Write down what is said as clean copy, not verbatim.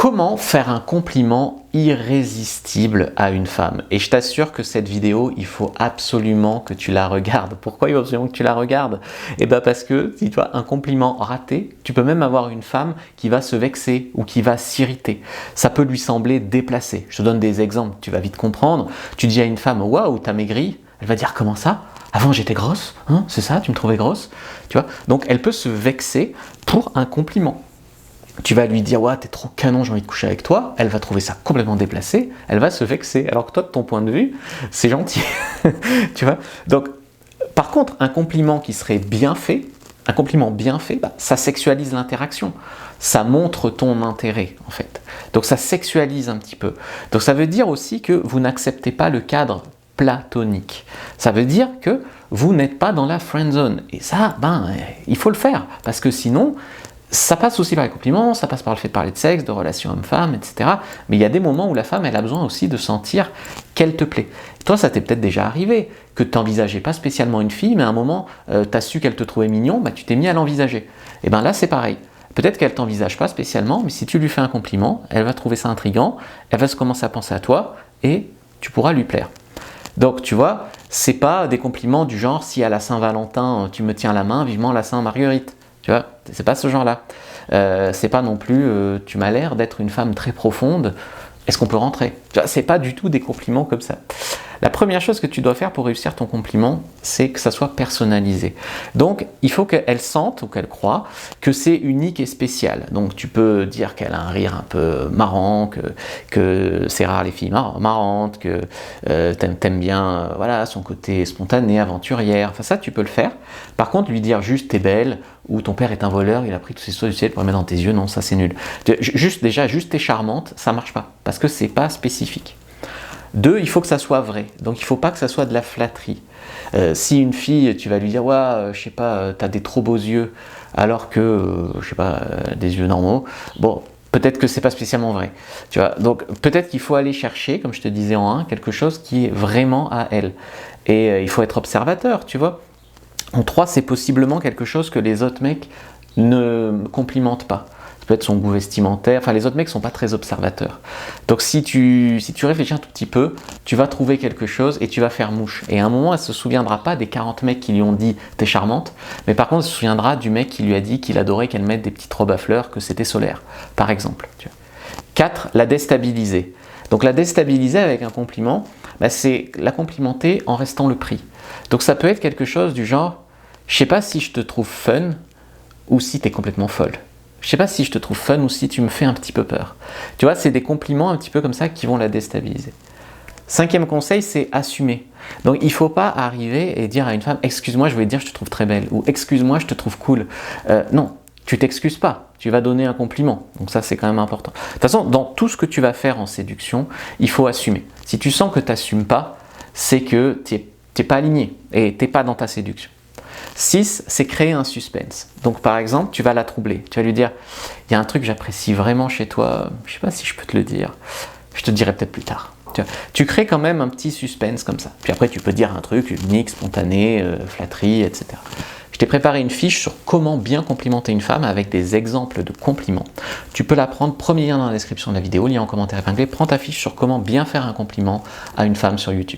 Comment faire un compliment irrésistible à une femme? Et je t'assure que cette vidéo, il faut absolument que tu la regardes. Pourquoi il faut absolument que tu la regardes? Eh bien parce que, si tu as un compliment raté, tu peux même avoir une femme qui va se vexer ou qui va s'irriter. Ça peut lui sembler déplacé. Je te donne des exemples, tu vas vite comprendre. Tu dis à une femme, waouh, t'as maigri. Elle va dire, comment ça? Avant j'étais grosse, hein? C'est ça, tu me trouvais grosse? Tu vois? Donc elle peut se vexer pour un compliment. Tu vas lui dire, ouais, t'es trop canon, j'ai envie de coucher avec toi. Elle va trouver ça complètement déplacé, elle va se vexer. Alors que toi, de ton point de vue, c'est gentil. Tu vois? Donc, par contre, un compliment qui serait bien fait, un compliment bien fait, ça sexualise l'interaction. Ça montre ton intérêt, en fait. Donc, ça sexualise un petit peu. Donc, ça veut dire aussi que vous n'acceptez pas le cadre platonique. Ça veut dire que vous n'êtes pas dans la friend zone. Et ça, il faut le faire. Parce que sinon, ça passe aussi par les compliments, ça passe par le fait de parler de sexe, de relations homme-femme, etc. Mais il y a des moments où la femme, elle a besoin aussi de sentir qu'elle te plaît. Toi, ça t'est peut-être déjà arrivé, que tu n'envisageais pas spécialement une fille, mais à un moment, tu as su qu'elle te trouvait mignon, tu t'es mis à l'envisager. Et bien là, c'est pareil. Peut-être qu'elle ne t'envisage pas spécialement, mais si tu lui fais un compliment, elle va trouver ça intriguant, elle va se commencer à penser à toi, et tu pourras lui plaire. Donc, tu vois, c'est pas des compliments du genre, si à la Saint-Valentin, tu me tiens la main, vivement la Saint-Marguerite. Tu vois, c'est pas ce genre-là. C'est pas non plus, tu m'as l'air d'être une femme très profonde, est-ce qu'on peut rentrer? Tu vois, c'est pas du tout des compliments comme ça. La première chose que tu dois faire pour réussir ton compliment, c'est que ça soit personnalisé. Donc, il faut qu'elle sente ou qu'elle croie que c'est unique et spécial. Donc, tu peux dire qu'elle a un rire un peu marrant, que c'est rare les filles marrantes, que t'aimes bien voilà, son côté spontané, aventurière. Enfin, ça, tu peux le faire. Par contre, lui dire juste « t'es belle » ou « ton père est un voleur, il a pris tous ses sauts du ciel pour les mettre dans tes yeux », non, ça c'est nul. Juste « t'es charmante », ça marche pas, parce que c'est pas spécifique. 2, il faut que ça soit vrai. Donc il ne faut pas que ça soit de la flatterie. Si une fille, tu vas lui dire, ouais, je sais pas, t'as des trop beaux yeux, alors que, je sais pas, des yeux normaux, bon, peut-être que c'est pas spécialement vrai. Tu vois, donc peut-être qu'il faut aller chercher, comme je te disais en 1, quelque chose qui est vraiment à elle. Et il faut être observateur, tu vois. En 3, c'est possiblement quelque chose que les autres mecs ne complimentent pas. Peut être son goût vestimentaire, enfin les autres mecs sont pas très observateurs. Donc si tu réfléchis un tout petit peu, tu vas trouver quelque chose et tu vas faire mouche. Et à un moment, elle se souviendra pas des 40 mecs qui lui ont dit « t'es charmante », mais par contre, elle se souviendra du mec qui lui a dit qu'il adorait qu'elle mette des petites robes à fleurs, que c'était solaire, par exemple. 4, la déstabiliser. Donc la déstabiliser avec un compliment, c'est la complimenter en restant le prix. Donc ça peut être quelque chose du genre « je sais pas si je te trouve fun ou si t'es complètement folle ». Je sais pas si je te trouve fun ou si tu me fais un petit peu peur. Tu vois, c'est des compliments un petit peu comme ça qui vont la déstabiliser. 5e conseil, c'est assumer. Donc il ne faut pas arriver et dire à une femme « excuse-moi, je voulais te dire je te trouve très belle » ou « excuse-moi, je te trouve cool ». Non, tu t'excuses pas, tu vas donner un compliment. Donc ça, c'est quand même important. De toute façon, dans tout ce que tu vas faire en séduction, il faut assumer. Si tu sens que tu n'assumes pas, c'est que tu n'es pas aligné et tu n'es pas dans ta séduction. 6, c'est créer un suspense. Donc par exemple, tu vas la troubler. Tu vas lui dire, il y a un truc que j'apprécie vraiment chez toi, je ne sais pas si je peux te le dire, je te le dirai peut-être plus tard. Tu crées quand même un petit suspense comme ça. Puis après, tu peux dire un truc unique, spontané, flatterie, etc. Je t'ai préparé une fiche sur comment bien complimenter une femme avec des exemples de compliments. Tu peux la prendre, premier lien dans la description de la vidéo, lien en commentaire épinglé, prends ta fiche sur comment bien faire un compliment à une femme sur YouTube.